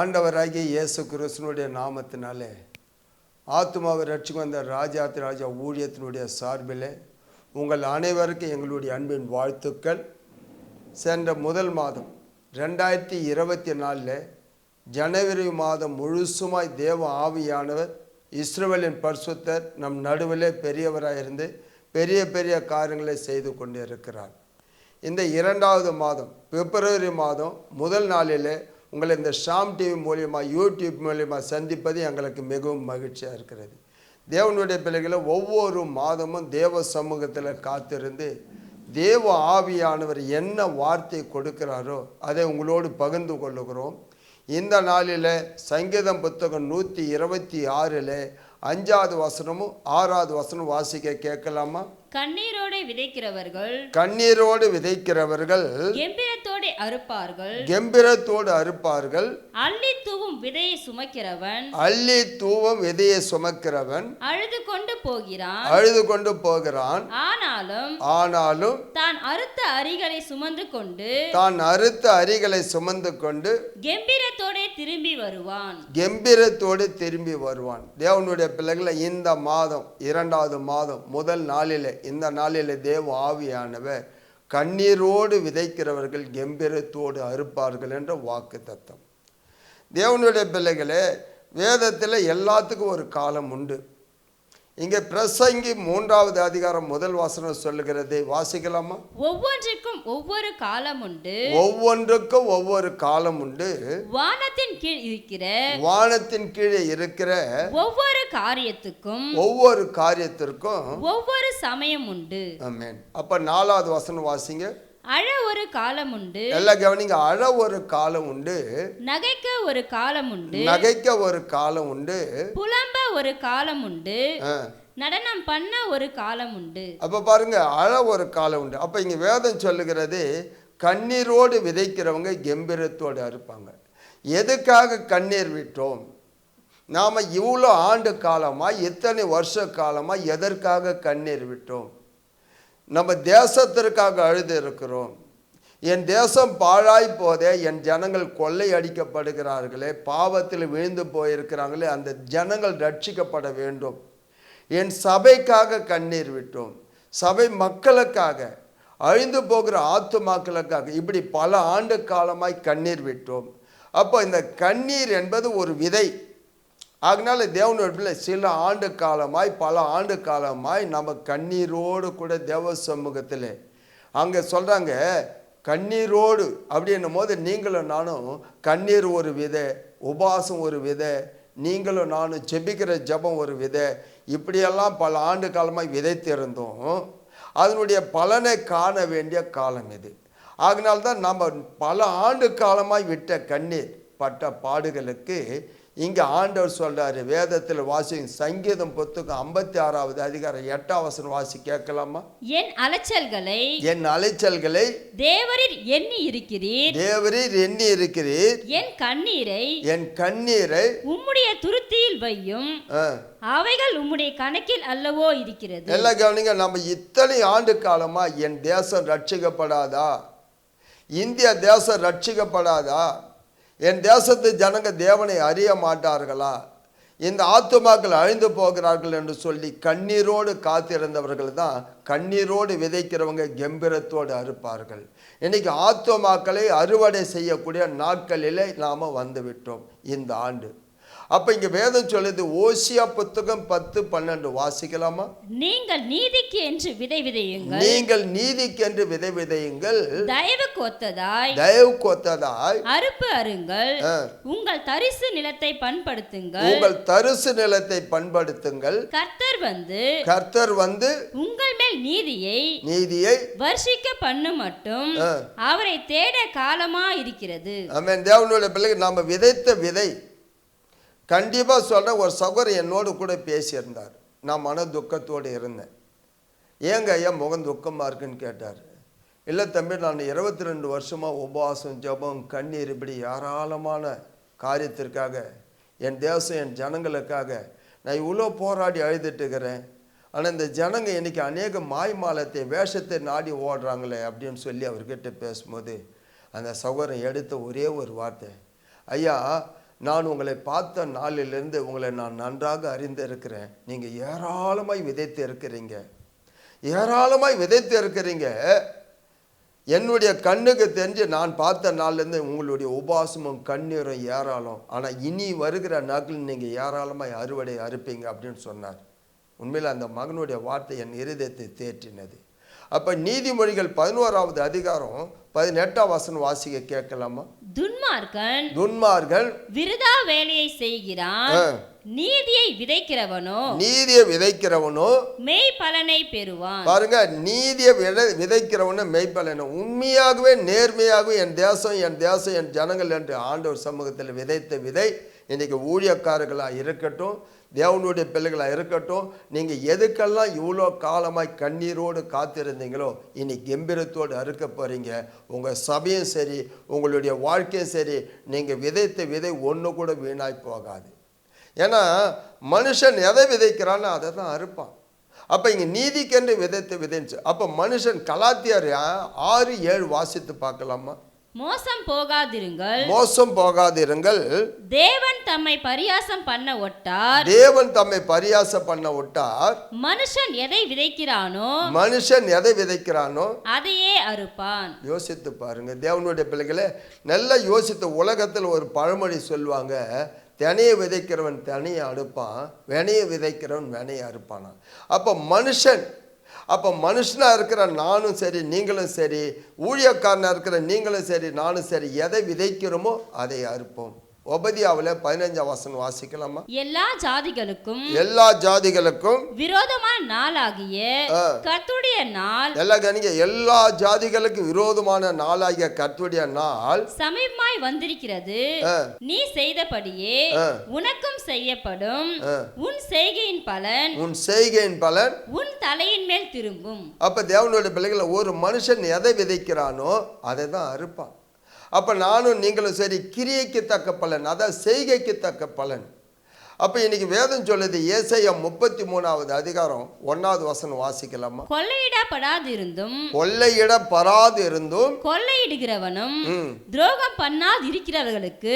ஆண்டவராகிய இயேசு கிறிஸ்துவினுடைய நாமத்தினாலே ஆத்துமாவை ரட்சிக்கு வந்த ராஜாதி ராஜா ஊழியத்தினுடைய சார்பில் உங்கள் அனைவருக்கும் எங்களுடைய அன்பின் வாழ்த்துக்கள். சென்ற முதல் மாதம் 2024 ஜனவரி மாதம் முழுசுமாய் தேவ ஆவியானவர் இஸ்ரவேலின் பரிசுத்தர் நம் நடுவிலே பெரியவராக இருந்து பெரிய பெரிய காரியங்களை செய்து கொண்டு இருக்கிறார். இந்த இரண்டாவது மாதம் பிப்ரவரி மாதம் முதல் நாளிலே உங்களை இந்த ஷாம் டிவி மூலியமாக யூடியூப் மூலியமாக சந்திப்பது எங்களுக்கு மிகவும் மகிழ்ச்சியாக இருக்கிறது. தேவனுடைய பிள்ளைகளை ஒவ்வொரு மாதமும் தேவ சமூகத்தில் காத்திருந்து தேவ ஆவியானவர் என்ன வார்த்தை கொடுக்கிறாரோ அதை உங்களோடு பகிர்ந்து கொள்ளுகிறோம். இந்த நாளில் சங்கீதம் புத்தகம் 126 5வது வசனமும் 6வது வசனம் வாசிக்க கேட்கலாமா? கண்ணீரோடு விதைக்கிறவர்கள் கெம்பீரத்தோடு அறுப்பார்கள். அள்ளி தூவும் விதையை சுமக்கிறவன் அழுது கொண்டு போகிறான். ஆனாலும் தான் அறுத்த அரிகளை சுமந்து கொண்டு கெம்பீரத்தோடு திரும்பி வருவான். தேவனுடைய பிள்ளைகளை இந்த மாதம் இரண்டாவது மாதம் முதல் நாளிலே இந்த நாளிலே தேவ ஆவியானவர் கண்ணீரோடு விதைக்கிறவர்கள் கெம்பீரத்தோடு அறுப்பார்கள் என்ற வாக்கு தத்தம். தேவனுடைய பிள்ளைகளே, வேதத்தில் எல்லாத்துக்கும் ஒரு காலம் உண்டு. இங்கே பிரசங்கி 3வது அதிகாரம் முதல் வசனம் சொல்லுகிறதை வாசிக்கலாமா? ஒவ்வொன்றுக்கும் ஒவ்வொரு காலம் உண்டு. வானத்தின் கீழே இருக்கிற ஒவ்வொரு காரியத்துக்கும் ஒவ்வொரு சமயம் உண்டு. ஆமென். அப்ப 4வது வசனம் வாசிங்க. அழ ஒரு காலம் உண்டு. எல்லாம் கவனிங்க. அழ ஒரு காலம் உண்டு. நகைக்க ஒரு காலம் உண்டு. புலம்ப ஒரு காலம் உண்டு. நடனம் பண்ண ஒரு காலம் உண்டு. அப்ப பாருங்க, அழ ஒரு காலம் உண்டு. அப்ப இங்க வேதம் சொல்லுகிறது கண்ணீரோடு விதைக்கிறவங்க கெம்பீரத்தோடு அறுப்பாங்க. எதுக்காக கண்ணீர் விட்டோம்? நாம இவ்வளோ ஆண்டு காலமா இத்தனை வருஷ காலமா எதற்காக கண்ணீர் விட்டோம்? நம்ம தேசத்திற்காக அழுது இருக்கிறோம். என் தேசம் பாழாய் போதே, என் ஜனங்கள் கொள்ளை அடிக்கப்படுகிறார்களே, பாவத்தில் விழுந்து போயிருக்கிறாங்களே, அந்த ஜனங்கள் ரட்சிக்கப்பட வேண்டும். என் சபைக்காக கண்ணீர் விட்டோம். சபை மக்களுக்காக, அழிந்து போகிற ஆத்துமாக்களுக்காக, இப்படி பல ஆண்டு காலமாய் கண்ணீர் விட்டோம். அப்போ இந்த கண்ணீர் என்பது ஒரு விதை. அதனால தேவனுடைய சில ஆண்டு காலமாய் பல ஆண்டு காலமாய் நம்ம கண்ணீரோடு கூட தேவ சமூகத்தில் அங்கே சொல்கிறாங்க கண்ணீரோடு அப்படின்னும் போது நீங்களும் நானும் கண்ணீர் ஒரு விதை, உபாசம் ஒரு விதை, நீங்களும் நானும் ஜெபிக்கிற ஜெபம் ஒரு விதை, இப்படியெல்லாம் பல ஆண்டு காலமாய் விதைத்திருந்தோம். அதனுடைய பலனை காண வேண்டிய காலம் இது. அதனால்தான் நம்ம பல ஆண்டு காலமாய் விட்ட கண்ணீர் பட்ட பாடுகளுக்கு இங்கே ஆண்டவர் சொல்றாரு. வேதத்தில் வாசி சங்கீதம் புத்தகம் 56வது அதிகாரம் 8வது வசனம் வாசி கேட்கலாமா? என் அலைச்சல்களை தேவரீர் எண்ணி இருக்கிறீர். என் கண்ணீரை உம்முடைய துருத்தியில் வையும். அவைகள் உம்முடைய கணக்கில் அல்லவோ இருக்கிறது. எல்லாம் கவனிங்க. நம்ம இத்தனை ஆண்டு காலமா என் தேசம் ரட்சிக்கப்படாதா? இந்திய தேசம் ரட்சிக்கப்படாதா? என் தேசத்து ஜனங்க தேவனை அறிய மாட்டார்களா? இந்த ஆத்துமாக்கள் அழிந்து போகிறார்கள் என்று சொல்லி கண்ணீரோடு காத்திருந்தவர்கள் தான் கண்ணீரோடு விதைக்கிறவங்க கெம்பீரத்தோடு அறுப்பார்கள். இன்னைக்கு ஆத்துமாக்களை அறுவடை செய்யக்கூடிய நாட்களிலே நாம் வந்துவிட்டோம் இந்த ஆண்டு. அப்ப இங்க வேதம் சொல்லுது, ஓசியா புத்தகம் 10:12 வாசிக்கலாமா? நீங்கள் நீதிக்கு என்று விதை விதையுங்கள். தயவு கொத்ததாய் அறுப்பு அருங்கள். உங்கள் தரிசு நிலத்தை பண்படுத்துங்கள். கர்த்தர் வந்து உங்கள் மேல் நீதியை வர்ஷிக்க பண்ணு மட்டும் அவரை தேட காலமா இருக்கிறது. ஆமென். தேவனுடைய பிள்ளைகள் நாம விதைத்த விதை கண்டிப்பாக சொல்கிறேன். ஒரு சகோதரர் என்னோடு கூட பேசியிருந்தார். நான் மன துக்கத்தோடு இருந்தேன். ஏங்க ஐயா முகம் துக்கமாக இருக்குன்னு கேட்டார். இல்லை தம்பி, நான் 22 வருஷமாக உபவாசம் ஜெபம் கண்ணீர் இப்படி ஏராளமான காரியத்திற்காக, என் தேசம் என் ஜனங்களுக்காக நான் இவ்வளோ போராடி அழுதுட்டுக்கிறேன். ஆனால் இந்த ஜனங்க இன்றைக்கி அநேக மாய்மாலத்தை வேஷத்தை நாடி ஓடுறாங்களே அப்படின்னு சொல்லி அவர்கிட்ட பேசும்போது அந்த சகோதரன் எடுத்த ஒரே ஒரு வார்த்தை, ஐயா நான் உங்களை பார்த்த நாளிலிருந்து உங்களை நான் நன்றாக அறிந்திருக்கிறேன். நீங்கள் ஏராளமாய் விதைத்து இருக்கிறீங்க, ஏராளமாய் விதைத்து இருக்கிறீங்க. என்னுடைய கண்ணுக்கு தெரிஞ்சு நான் பார்த்த நாள்லேருந்து உங்களுடைய உபாசமும் கண்ணீரும் ஏராளம். ஆனால் இனி வருகிற நாட்கள் நீங்கள் ஏராளமாய் அறுவடை அறுப்பீங்க அப்படின்னு சொன்னார். உண்மையில் அந்த மகனுடைய வார்த்தை என் இருதயத்தை தேற்றினது. அப்போ நீதிமொழிகள் 11வது அதிகாரம் 18ஆம் வசனம் வாசிக்க கேட்கலாமா? துன்மார்கன் விருதா வேலையை செய்கிறான், நீதியை விதைக்கிறவனோ மெய் பலனை பெறுவான். பாருங்க, நீதியை விதைக்கிறவனோ மெய் பலனை. உண்மையாகவே நேர்மையாகவே என் தேசம் என் தேசம் என் ஜனங்கள் என்று ஆண்டவர் சமூகத்தில் விதைத்த விதை இன்னைக்கு ஊழியக்காரர்களாக இருக்கட்டும், தேவனுடைய பிள்ளைகளாக இருக்கட்டும், நீங்கள் எதுக்கெல்லாம் இவ்வளோ காலமாய் கண்ணீரோடு காத்திருந்தீங்களோ இனி கம்பீரத்தோடு அறுக்க போகிறீங்க. உங்கள் சபையும் சரி, உங்களுடைய வாழ்க்கையும் சரி, நீங்கள் விதைத்த விதை ஒன்று கூட வீணாய் போகாது. ஏன்னா மனுஷன் எதை விதைக்கிறான்னு அதை தான் அறுப்பான். அப்போ இங்கே நீதிக்கென்று விதைத்த விதைச்சு. அப்போ மனுஷன் கலாத்தியர் 6:7 வாசித்து பார்க்கலாமா? மோசம் போகாதிருங்கள், தேவன் தம்மை பரியாசம் பண்ண ஒட்டார், மனுஷன் எதை விதைக்கிறானோ அதையே அறுப்பான். யோசித்து பாருங்க தேவனுடைய பிள்ளைகளே, நல்லா யோசித்து. உலகத்தில் ஒரு பழமொழி சொல்லுவாங்க, தினையை விதைக்கிறவன் தினையை அறுப்பான், வினையை விதைக்கிறவன் வினையை அறுப்பானா. அப்போ மனுஷனாக இருக்கிற நானும் சரி நீங்களும் சரி, ஊழியக்காரனாக இருக்கிற நீங்களும் சரி நானும் சரி, எதை விதைக்கிறோமோ அதை அறுப்போம். ஒபதியாவில் 15ஆம் வசனம் வாசிக்கலாமா? எல்லா ஜாதிகளுக்கும் விரோதமான நாளாகிய கர்த்தருடைய நாள், எல்லா ஜாதிகளுக்கும் விரோதமான நாளாகிய கர்த்தருடைய நாள் சமீபமாய் வந்திருக்கிறது. நீ செய்தபடியே உனக்கும் செய்யப்படும். உன் செய்கையின் பலன் உன் தலையின் மேல் திரும்பும். அப்ப தேவனுடைய பிள்ளைகளை, ஒரு மனுஷன் எதை விதைக்கிறானோ அதை தான் அறுப்பான். அப்போ நானும் நீங்களும் சரி, கிரியைக்கு தக்க பலன், அதாவது செய்கைக்கு தக்க பலன். அப்போ இன்னைக்கு வேதம் சொல்லுது, ஏசாயா 33வது அதிகாரம் 1வது வசனம் வாசிக்கலாமா? கொள்ளையிடப்படாதிருந்தும் கொள்ளையிடுகிறவனும் துரோகம் பண்ணாதிருக்கிறவர்களுக்கு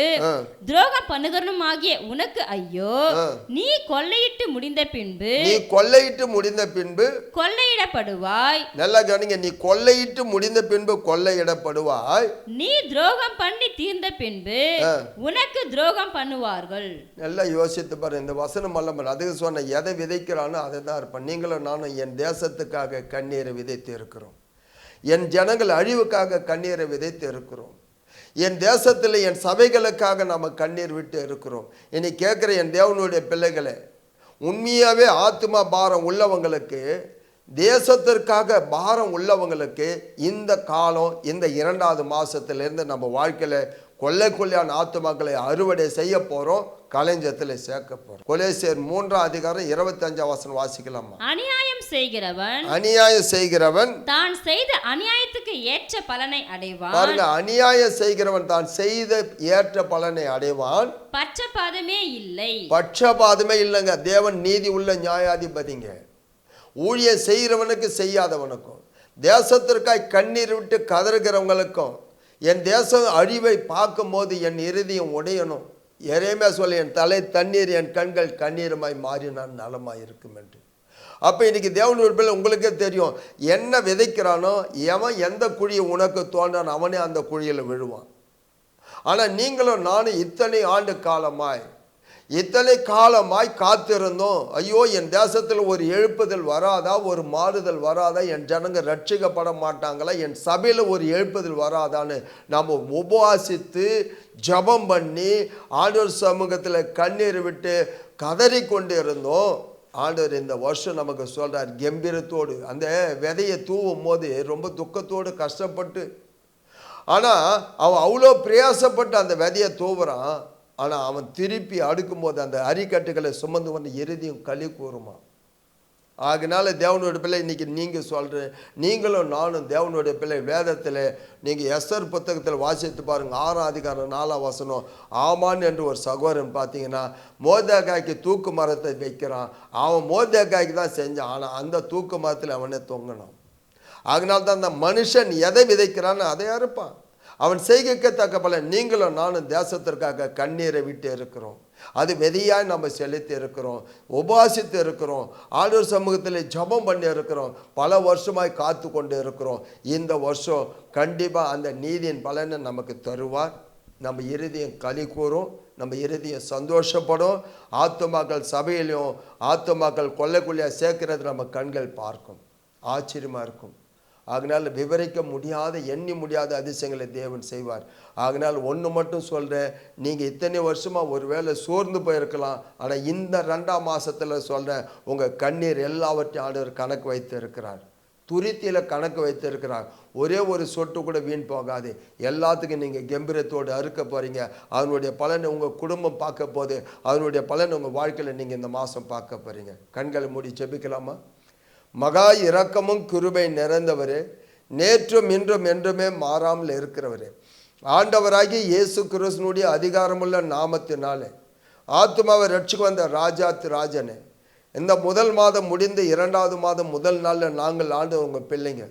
துரோகம் பண்ணுகிறவனுமாகிய உனக்கு ஐயோ. நீ கொள்ளையிட்டு முடிந்த பின்பு கொள்ளையிடப்படுவாய். நல்லா கவனிங்க, நீ கொள்ளையிட்டு முடிந்த பின்பு கொள்ளையிடப்படுவாய். நீ துரோகம் பண்ணி தீர்ந்த பின்பு உனக்கு துரோகம் பண்ணுவார்கள். நல்லா யோசித்து பாரு. இந்த வசனம் அல்ல, அதுக்கு சொன்ன எதை விதைக்கிறானோ அதை தான் இருப்பான். நீங்களும் நானும் என் தேசத்துக்காக கண்ணீரை விதைத்து இருக்கிறோம். என் ஜனங்கள் அழிவுக்காக கண்ணீரை விதைத்து இருக்கிறோம். என் தேசத்தில் என் சபைகளுக்காக நாம் கண்ணீர் விட்டு இருக்கிறோம். இனி கேட்குற என் தேவனுடைய பிள்ளைகளை, உண்மையாகவே ஆத்மா பாரம் உள்ளவங்களுக்கு, தேசத்திற்காக பாரம் உள்ளவங்களுக்கு இந்த காலம், இந்த 2வது மாதத்திலிருந்து நம்ம வாழ்க்கையில் கொள்ளையான ஆத்துமாக்களை அறுவடை செய்ய போகிறோம், களஞ்சத்தில் சேர்க்க போகிறோம். கொலேசியர் 3ஆம் அதிகாரம் 25ஆம் வசனம் வாசிக்கலாமா? அநியாயம் செய்கிறவன் தான் செய்த அநியாயத்துக்கு ஏற்ற பலனை அடைவான். பாருங்க, அநியாயம் செய்கிறவன் தான் செய்த ஏற்ற பலனை அடைவான். பட்சபாதமே இல்லைங்க. தேவன் நீதி உள்ள நியாயாதிபதிங்க. ஊழியம் செய்கிறவனுக்கு செய்யாதவனுக்கும், தேசத்திற்காய் கண்ணீர் விட்டு கதறுகிறவங்களுக்கும், என் தேசம் அழிவை பார்க்கும் போது என் இருதயம் உடையணும். எரேமியா சொல்ல, என் தலை தண்ணீர் என் கண்கள் கண்ணீருமாய் மாறினான் நலமாய் இருக்கும் என்று. அப்போ இன்னைக்கு தேவனுடைய பிள்ளை, உங்களுக்கே தெரியும், என்ன விதைக்கிறானோ எவன் எந்த குழியை உனக்கு தோன்றான் அவனே அந்த குழியில் விழுவான். ஆனால் நீங்களும் நானும் இத்தனை காலமாய் காத்திருந்தோம். ஐயோ, என் தேசத்தில் ஒரு எழுப்புதல் வராதா, ஒரு மாறுதல் வராதா, என் ஜனங்க ரட்சிக்கப்பட மாட்டாங்களா, என் சபையில் ஒரு எழுப்புதல் வராதான்னு நாம் உபவாசித்து ஜபம் பண்ணி ஆண்டவர் சமூகத்தில் கண்ணீர் விட்டு கதறி கொண்டு இருந்தோம். ஆண்டவர் இந்த வருஷம் நமக்கு சொல்கிறார், கம்பீரத்தோடு. அந்த விதையை தூவும் போது ரொம்ப துக்கத்தோடு கஷ்டப்பட்டு, ஆனால் அவன் அவ்வளோ பிரயாசப்பட்டு அந்த விதையை தூவுறான். ஆனால் அவன் திருப்பி அடுக்கும்போது அந்த அரிக்கட்டுகளை சுமந்து வந்து இறுதியும் களி கூறுமா. ஆகினால தேவனுடைய பிள்ளை, இன்றைக்கி நீங்கள் நீங்களும் நானும் தேவனுடைய பிள்ளை, வேதத்தில் நீங்கள் எஸ்தர் புத்தகத்தில் வாசித்து பாருங்கள், 6ஆம் அதிகாரம் 4ஆம் வசனம். ஆமான் என்று ஒரு சகோதரன் பார்த்தீங்கன்னா மோர்தெகாய்க்கு தூக்கு மரத்தை வைக்கிறான். அவன் மோர்தெகாய்க்கு தான் செஞ்சான், ஆனால் அந்த தூக்கு மரத்தில் அவனே தொங்கினான். அதனால தான் அந்த மனுஷன் எதை விதைக்கிறான்னு அதை அறுப்பான். அவன் செய்கைக்கு தக்க பலன். நீங்களும் நானும் தேசத்திற்காக கண்ணீரை விட்டு இருக்கிறோம். அது விதையாய் நம்ம செலுத்தி இருக்கிறோம், உபாசித்து இருக்கிறோம், ஆண்டவர் சமூகத்தில் ஜெபம் பண்ணி இருக்கிறோம், பல வருஷமாய் காத்து கொண்டு இருக்கிறோம். இந்த வருஷம் கண்டிப்பாக அந்த நீதியின் பலனை நமக்கு தருவார். நம்ம இருதயம் களி கூறும், நம்ம இருதயம் சந்தோஷப்படும். ஆத்துமாக்கள் சபையிலையும் ஆத்துமாக்கள் கொள்ளைக்குள்ளையாக சேர்க்கிறது நம்ம கண்கள் பார்க்கும், ஆச்சரியமாக இருக்கும். ஆகினால் விவரிக்க முடியாத எண்ணி முடியாத அதிசயங்களை தேவன் செய்வார். ஆகினால் ஒன்று மட்டும் சொல்கிறேன், நீங்கள் இத்தனை வருஷமாக ஒரு வேளை சோர்ந்து போயிருக்கலாம், ஆனால் இந்த 2ஆம் மாதத்தில் சொல்கிறேன், உங்கள் கண்ணீர் எல்லாவற்றையும் ஆண்டவர் கணக்கு வைத்து இருக்கிறார், துருத்தியில் கணக்கு வைத்து இருக்கிறார். ஒரே ஒரு சொட்டு கூட வீண் போகாது. எல்லாத்துக்கும் நீங்கள் கம்பீரத்தோடு அறுக்க போகிறீங்க. அதனுடைய பலனை உங்கள் குடும்பம் பார்க்க போது, அதனுடைய பலனை உங்கள் வாழ்க்கையில் நீங்கள் இந்த மாதம் பார்க்க போகிறீங்க. கண்களை மூடி ஜெபிக்கலாமா? மகா இரக்கமும் கிருபை நிறைந்தவரே, நேற்றும் இன்றும் என்றுமே மாறாமல் இருக்கிறவரே, ஆண்டவராகி இயேசு கிறிஸ்துனுடைய அதிகாரமுள்ள நாமத்தினாலே ஆத்துமாவை ரட்சிக்கு வந்த ராஜாத்து ராஜனே, இந்த முதல் மாதம் முடிந்து 2வது மாதம் முதல் நாளில் நாங்கள் ஆண்டு உங்கள் பிள்ளைங்க.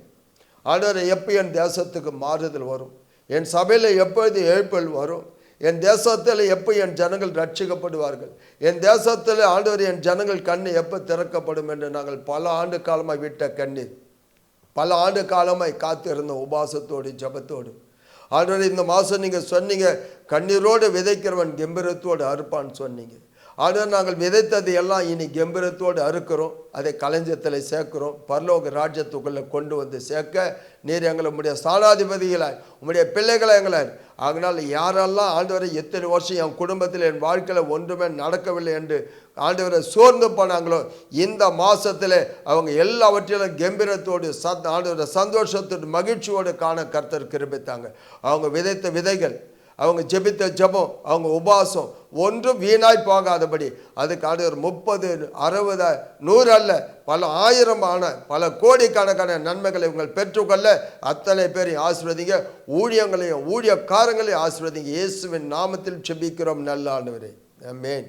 ஆண்டவரை எப்போ என் தேசத்துக்கு மாறுதல் வரும், என் சபையில் எப்பொழுது எழுப்பல் வரும், என் தேசத்தில் எப்போ என் ஜனங்கள் ரட்சிக்கப்படுவார்கள், என் தேசத்தில் ஆண்டவர் என் ஜனங்கள் கண்ணு எப்போ திறக்கப்படும் என்று நாங்கள் பல ஆண்டு காலமாக விட்ட கண்ணீர், பல ஆண்டு காலமாய் காத்திருந்த உபாசத்தோடு ஜபத்தோடு ஆண்டவர் இந்த மாதம் நீங்கள் சொன்னீங்க, கண்ணீரோடு விதைக்கிறவன் கம்பீரத்தோடு அறுப்பான்னு சொன்னீங்க. ஆண்டவர் நாங்கள் விதைத்தது எல்லாம் இனி கம்பீரத்தோடு அறுக்கிறோம், அதை களஞ்சியத்தில் சேர்க்கிறோம், பரலோக ராஜ்யத்துக்குள்ளே கொண்டு வந்து சேர்க்க நீர் எங்களை உம்முடைய ஸ்தானாதிபதிகளாய் உம்முடைய பிள்ளைகளை எங்களாய். அதனால் யாரெல்லாம் ஆண்டவரை எத்தனை வருஷம் என் குடும்பத்தில் என் வாழ்க்கையில் ஒன்றுமே நடக்கவில்லை என்று ஆண்டவரை சோர்ந்து போனாங்களோ, இந்த மாதத்தில் அவங்க எல்லாவற்றிலும் கம்பீரத்தோடு ஆண்டவரை சந்தோஷத்தோடு மகிழ்ச்சியோடு காண கர்த்தர் கிருபித்தாங்க. அவங்க விதைத்த விதைகள், அவங்க ஜெபித்த ஜெபம், அவங்க உபாசம் ஒன்றும் வீணாய் போகாதபடி அதுக்கு ஆண்டவர் 30, 60, 100 அல்ல, பல ஆயிரமான பல கோடிக்கணக்கான நன்மைகளை உங்கள் பெற்றுக்கொள்ள அத்தனை பேரையும் ஆசீர்வதிங்க. ஊழியங்களையும் ஊழியக்காரங்களையும் ஆசீர்வதிங்க. இயேசுவின் நாமத்தில் ஜெபிக்கிறோம் நல்ல ஆண்டவரே, ஆமென்.